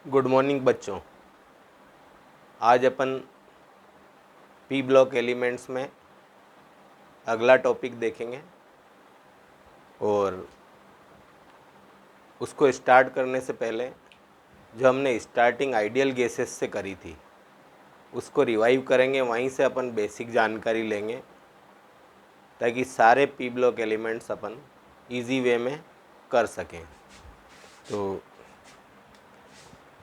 Good morning बच्चों। आज अपन P block elements में अगला टॉपिक देखेंगे और उसको स्टार्ट करने से पहले जो हमने स्टार्टिंग आइडियल गैसेस से करी थी उसको रिवाइव करेंगे। वहीं से अपन बेसिक जानकारी लेंगे ताकि सारे पी ब्लॉक एलिमेंट्स अपन इजी वे में कर सकें। तो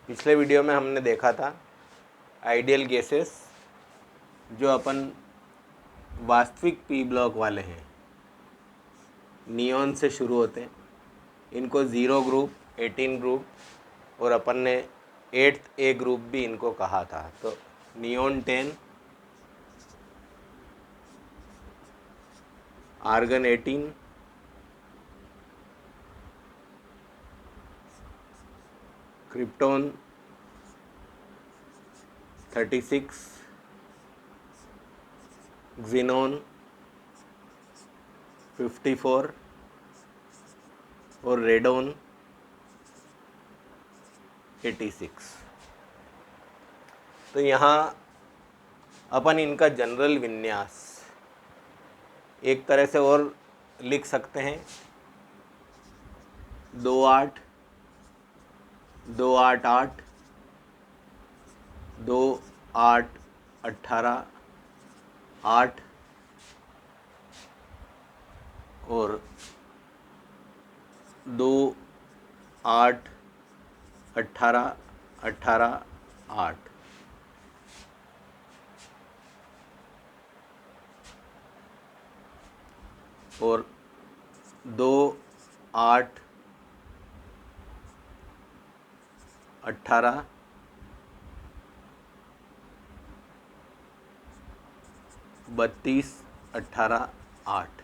पिछले वीडियो में हमने देखा था आइडियल गैसेस जो अपन वास्तविक पी ब्लॉक वाले हैं, नियॉन से शुरू होते हैं। इनको 0 ग्रुप, 18 ग्रुप और अपन ने 8th ए ग्रुप भी इनको कहा था। तो नियॉन 10, आर्गन 18, क्रिप्टॉन 36, ज़ीनॉन 54 और रेडॉन 86। तो यहाँ अपन इनका जनरल विन्यास एक तरह से और लिख सकते हैं। 2 8 2 8 8 2 8 18 8 और 2 8 18 18 8। और 2 8 18 32 18 8।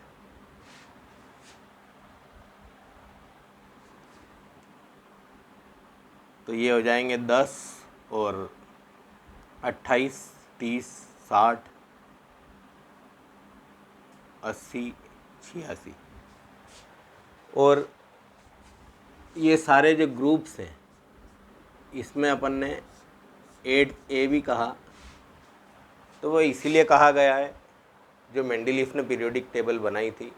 तो ये हो जाएंगे 10 और 28 30 60 80 86। और ये सारे जो ग्रुप्स हैं इसमें अपन ने 8th ए भी कहा। तो वो इसीलिए कहा गया है, जो मेंडलीफ ने पीरियोडिक टेबल बनाई थी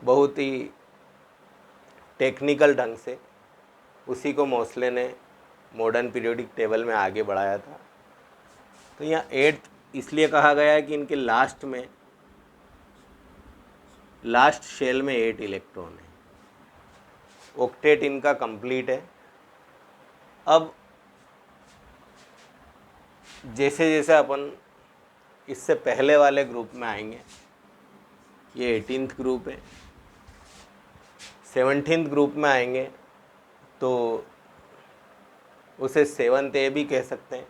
बहुत ही टेक्निकल ढंग से, उसी को मोसले ने मॉडर्न पीरियोडिक टेबल में आगे बढ़ाया था। तो यहाँ 8th इसलिए कहा गया है कि इनके लास्ट शेल में 8 इलेक्ट्रॉन है। ऑक्टेट इनका कंप्लीट है। अब जैसे जैसे अपन इससे पहले वाले ग्रुप में आएंगे, ये 18th ग्रुप है, 17th ग्रुप में आएंगे तो उसे 7th ए भी कह सकते हैं।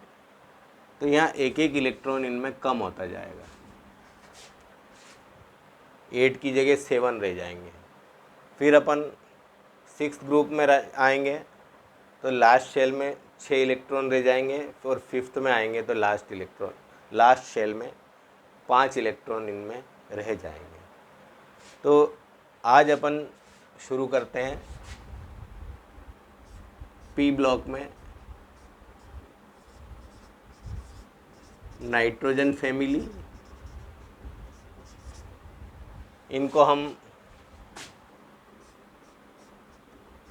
तो यहाँ एक एक इलेक्ट्रॉन इनमें कम होता जाएगा, 8 की जगह 7 रह जाएंगे। फिर अपन 6th ग्रुप में आएंगे तो लास्ट शेल में 6 इलेक्ट्रॉन रह जाएंगे। और 5th में आएंगे तो लास्ट शेल में 5 इलेक्ट्रॉन इनमें रह जाएंगे। तो आज अपन शुरू करते हैं पी ब्लॉक में नाइट्रोजन फैमिली। इनको हम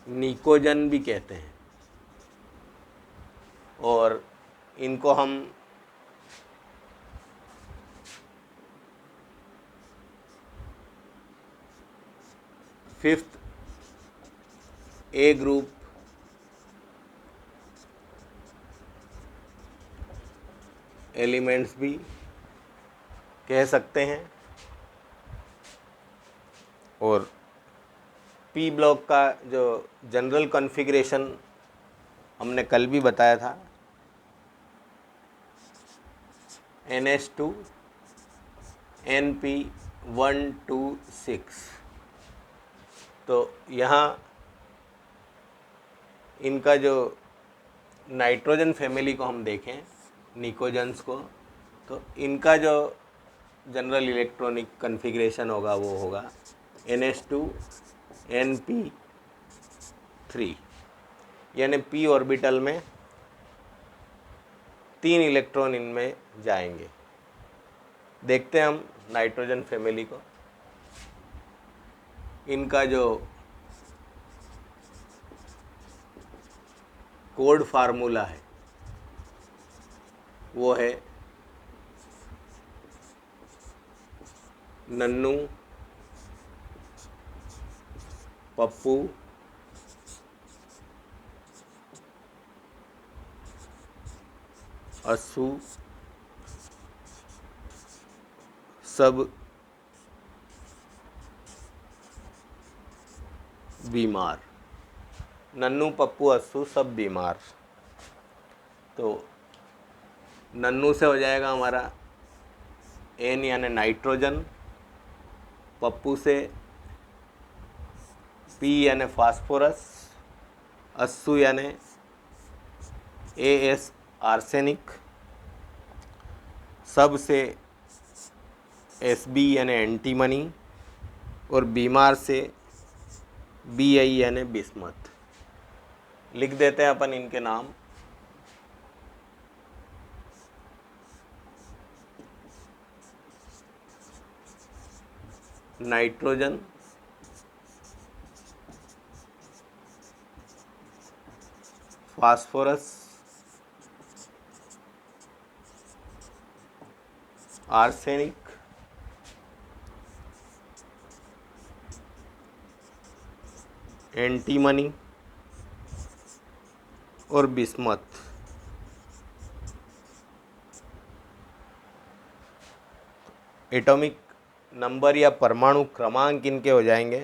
निकोजन भी कहते हैं और इनको हम फिफ्थ ए ग्रुप एलिमेंट्स भी कह सकते हैं। और पी ब्लॉक का जो जनरल कॉन्फ़िगरेशन हमने कल भी बताया था, NH2 NP126। तो यहाँ इनका जो नाइट्रोजन फैमिली को हम देखें, निकोजन्स को, तो इनका जो जनरल इलेक्ट्रॉनिक कॉन्फ़िगरेशन होगा वो होगा NH2 NP3। यानी p ऑर्बिटल में 3 इलेक्ट्रॉन इनमें जाएंगे। देखते हैं हम नाइट्रोजन फैमिली को। इनका जो कोड फार्मूला है वो है नन्नू, पप्पू, अस्सू, सब बीमार। नन्नू, पप्पू, अस्सू, सब बीमार। तो नन्नू से हो जाएगा हमारा N यानी नाइट्रोजन, पप्पू से P यानी फास्फोरस, अस्सू यानी AS आर्सेनिक, सब से SB यानी एंटीमनी, और बीमार से BI यानी बिस्मथ। लिख देते हैं अपन इनके नाम। नाइट्रोजन, फास्फोरस, आर्सेनिक, एंटीमनी और बिस्मथ। एटॉमिक नंबर या परमाणु क्रमांक इनके हो जाएंगे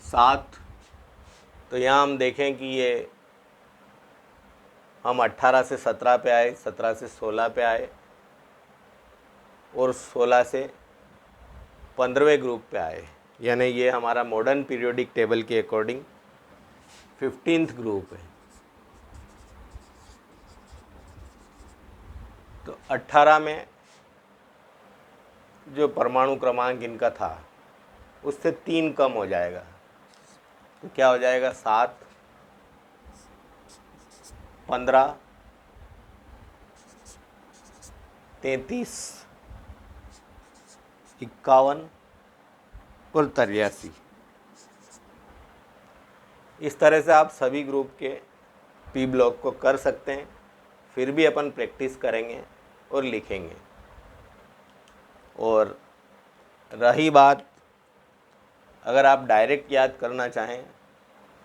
7। तो यहाँ हम देखें कि ये हम 18 से 17 पे आए, 17 से 16 पे आए और 16 से 15वें ग्रुप पे आए, यानी ये हमारा मॉडर्न पीरियोडिक टेबल के अकॉर्डिंग 15th ग्रुप है। तो 18 में जो परमाणु क्रमांक इनका था उससे 3 कम हो जाएगा, तो क्या हो जाएगा 7, 15, 33, 51 और 83। इस तरह से आप सभी ग्रुप के पी ब्लॉक को कर सकते हैं। फिर भी अपन प्रैक्टिस करेंगे और लिखेंगे। और रही बात, अगर आप डायरेक्ट याद करना चाहें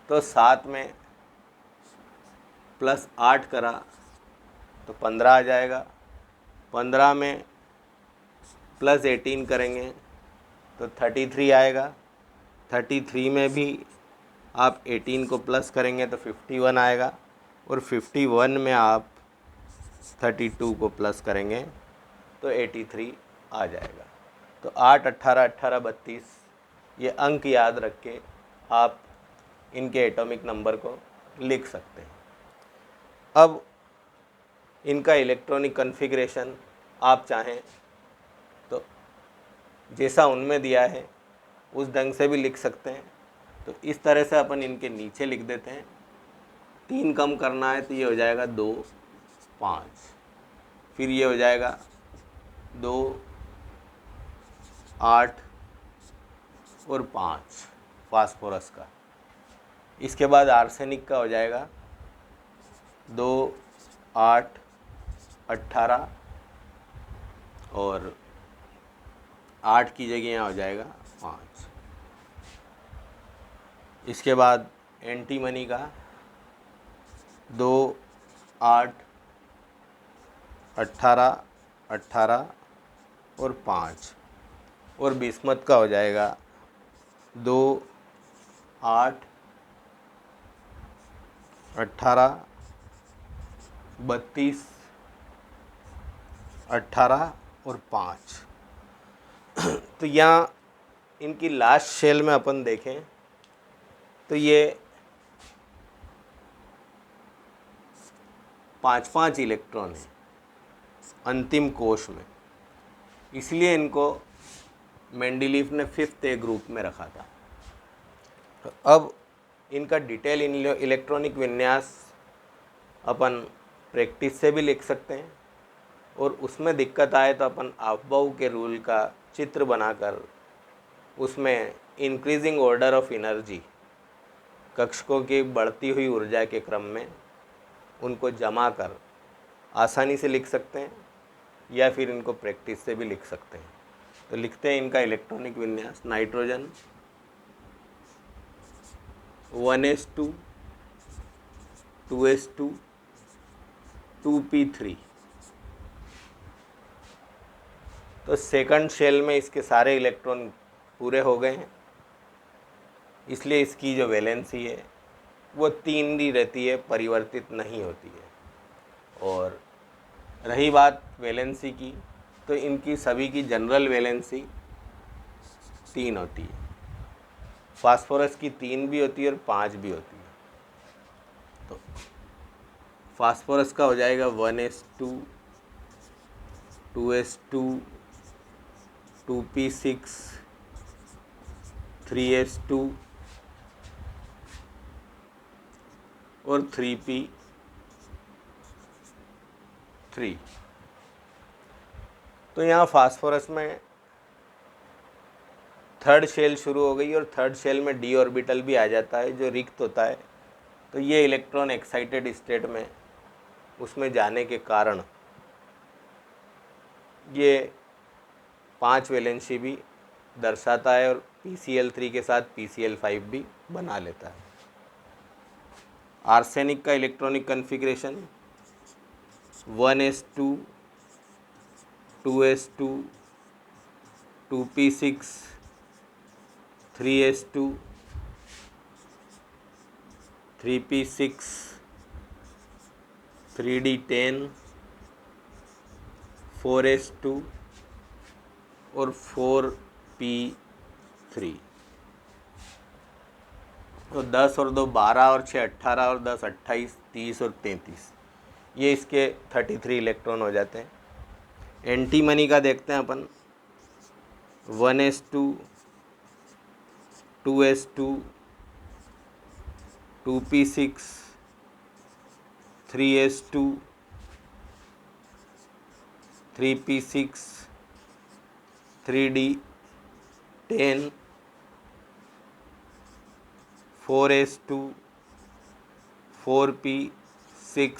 तो 7 में +8 करा तो 15 आ जाएगा, 15 में +18 करेंगे तो 33 आएगा, 33 में भी आप 18 को प्लस करेंगे तो 51 आएगा, और 51 में आप 32 को प्लस करेंगे तो 83 आ जाएगा। तो 8, 18, 18, 32 ये अंक याद रख के आप इनके एटॉमिक नंबर को लिख सकते हैं। अब इनका इलेक्ट्रॉनिक कॉन्फ़िगरेशन आप चाहें तो जैसा उनमें दिया है उस ढंग से भी लिख सकते हैं। तो इस तरह से अपन इनके नीचे लिख देते हैं। 3 कम करना है तो ये हो जाएगा 2, 5, फिर ये हो जाएगा 2, 8 और 5 फास्फोरस का। इसके बाद आर्सेनिक का हो जाएगा 2, 8, 18 और 8 की जगह यहाँ हो जाएगा 5। इसके बाद एंटीमनी का 2, 8, 18, 18 और 5, और बिस्मथ का हो जाएगा 2, 8, 18, 32, 18 और 5। तो यहाँ इनकी लास्ट शेल में अपन देखें तो ये 5-5 इलेक्ट्रॉन है अंतिम कोश में, इसलिए इनको मेंडलीफ ने 5th A ग्रुप में रखा था। अब इनका डिटेल इलेक्ट्रॉनिक विन्यास अपन प्रैक्टिस से भी लिख सकते हैं, और उसमें दिक्कत आए तो अपन अफबाउ के रूल का चित्र बनाकर उसमें इंक्रीजिंग ऑर्डर ऑफ एनर्जी, कक्षकों की बढ़ती हुई ऊर्जा के क्रम में उनको जमा कर आसानी से लिख सकते हैं, या फिर इनको प्रैक्टिस से भी लिख सकते हैं। तो लिखते हैं इनका इलेक्ट्रॉनिक विन्यास। Nitrogen 1s2 2s2 2p3। तो सेकंड शेल में इसके सारे इलेक्ट्रॉन पूरे हो गए हैं, इसलिए इसकी जो वैलेंसी है वो 3 ही रहती है, परिवर्तित नहीं होती है। और रही बात वैलेंसी की, तो इनकी सभी की जनरल वैलेंसी 3 होती है। फास्फोरस की 3 भी होती है और 5 भी होती है। तो फास्फोरस का हो जाएगा 1s2 2s2 2p6 3s2 और 3p3। तो यहाँ फास्फोरस में थर्ड शेल शुरू हो गई, और थर्ड शेल में डी ऑर्बिटल भी आ जाता है जो रिक्त होता है। तो ये इलेक्ट्रॉन एक्साइटेड स्टेट में उसमें जाने के कारण ये 5 वैलेंसी भी दर्शाता है, और PCl3 के साथ PCl5 भी बना लेता है। आर्सेनिक का electronic configuration 1s2 2s2 2p6 3s2 3p6 3d10 4s2 और 4p3। तो 10 और 2 12 और 6 18 और 10 28 30 और 33, ये इसके 33 इलेक्ट्रॉन हो जाते हैं। एंटीमनी का देखते हैं अपन। 1s2 2s2 2p6 3s2 3p6 3d10 4s2 4p6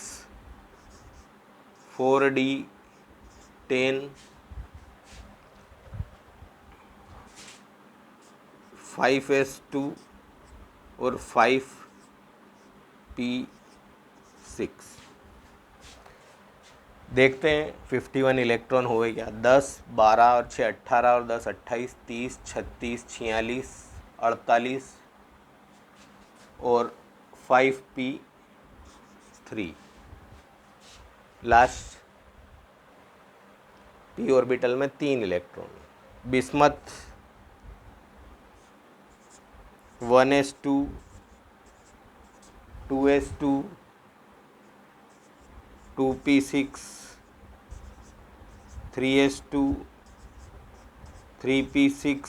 4d10 5s2 और 5p6। देखते हैं 51 इलेक्ट्रॉन हुए क्या। 10 12 और 6 18 और 10 28 30 36 46 48 और 5p3। लास्ट p ऑर्बिटल में 3 electron. Bismuth 1s2 2s2 2p6 3s2 3p6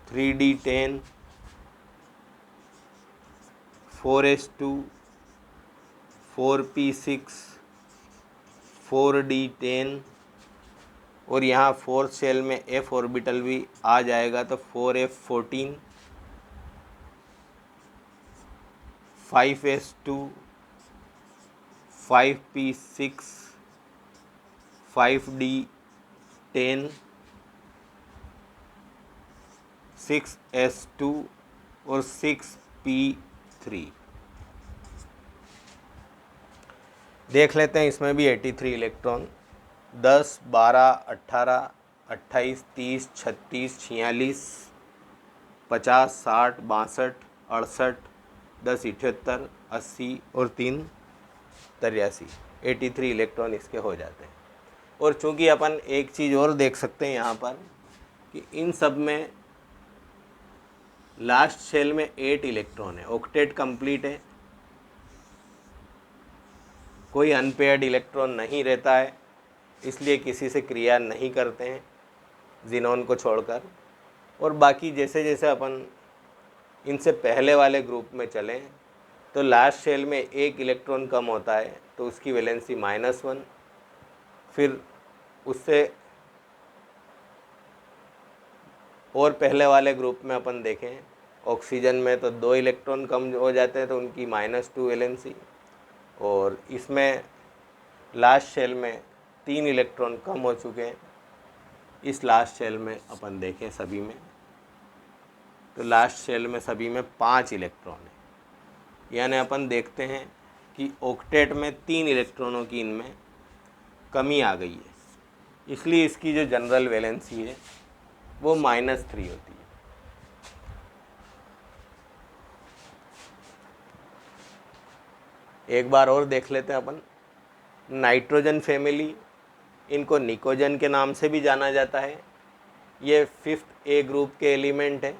3d10 4s2 4p6 4d10 और यहाँ फोर्थ शेल में f ऑर्बिटल भी आ जाएगा, तो 4f14 5s2 5p6 5d10 6s2 और 6p3। देख लेते हैं इसमें भी 83 इलेक्ट्रॉन। 10 12 18 28 30 36 46 50 60 62 68 10 78 80 और 3 83। 83 इलेक्ट्रॉन इसके हो जाते हैं। और चूंकि अपन एक चीज़ और देख सकते हैं यहाँ पर कि इन सब में लास्ट शेल में 8 इलेक्ट्रॉन है, ऑक्टेट कंप्लीट है, कोई अनपेयर्ड इलेक्ट्रॉन नहीं रहता है, इसलिए किसी से क्रिया नहीं करते हैं जिनोन को छोड़कर। और बाकी जैसे जैसे अपन इनसे पहले वाले ग्रुप में चलें तो लास्ट शेल में एक इलेक्ट्रॉन कम होता है तो उसकी वैलेंसी -1। फिर उससे और पहले वाले ग्रुप में अपन देखें ऑक्सीजन में तो 2 इलेक्ट्रॉन कम हो जाते हैं तो उनकी -2 वैलेंसी। और इसमें लास्ट शेल में 3 इलेक्ट्रॉन कम हो चुके हैं। इस लास्ट शेल में अपन देखें सभी में तो लास्ट शेल में सभी में 5 इलेक्ट्रॉन है, यानी अपन देखते हैं कि ऑक्टेट में 3 इलेक्ट्रॉनों की इनमें कमी आ गई है, इसलिए इसकी जो जनरल वैलेंसी है वो -3 होती है। एक बार और देख लेते हैं अपन नाइट्रोजन फैमिली, इनको निकोजन के नाम से भी जाना जाता है। ये 5th ए ग्रुप के एलिमेंट हैं।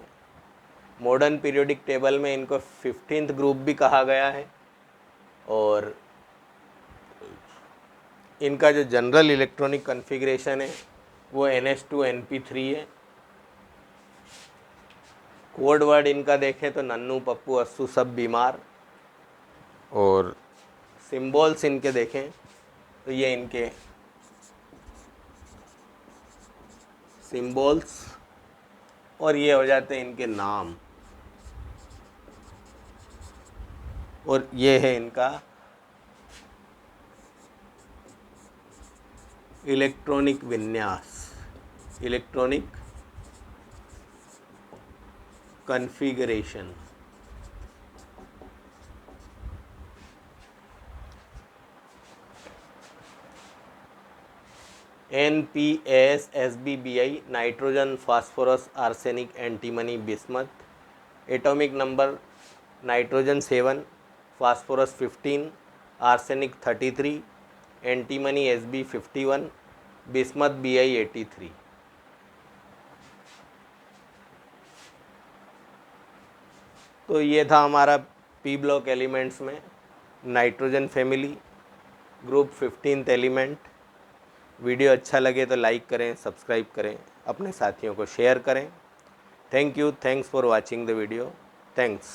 मॉडर्न पीरियोडिक टेबल में इनको 15th ग्रुप भी कहा गया है। और इनका जो जनरल इलेक्ट्रॉनिक कन्फिग्रेशन है वो NH2 NP3 है। कोड वर्ड इनका देखें तो नन्नू पप्पू अस्सू सब बीमार। और सिंबल्स इनके देखें तो ये इनके सिंबल्स और ये हो जाते हैं इनके नाम। और ये है इनका इलेक्ट्रॉनिक विन्यास, electronic configuration. NPS SBBI nitrogen phosphorus arsenic antimony bismuth. Atomic number nitrogen 7, phosphorus 15, arsenic 33, antimony SB 51, bismuth BI 83। तो ये था हमारा P ब्लॉक एलिमेंट्स में nitrogen family group 15th element. Video अच्छा लगे तो लाइक करें, सब्सक्राइब करें, अपने साथियों को शेयर करें। Thank you, thanks for watching the video, thanks.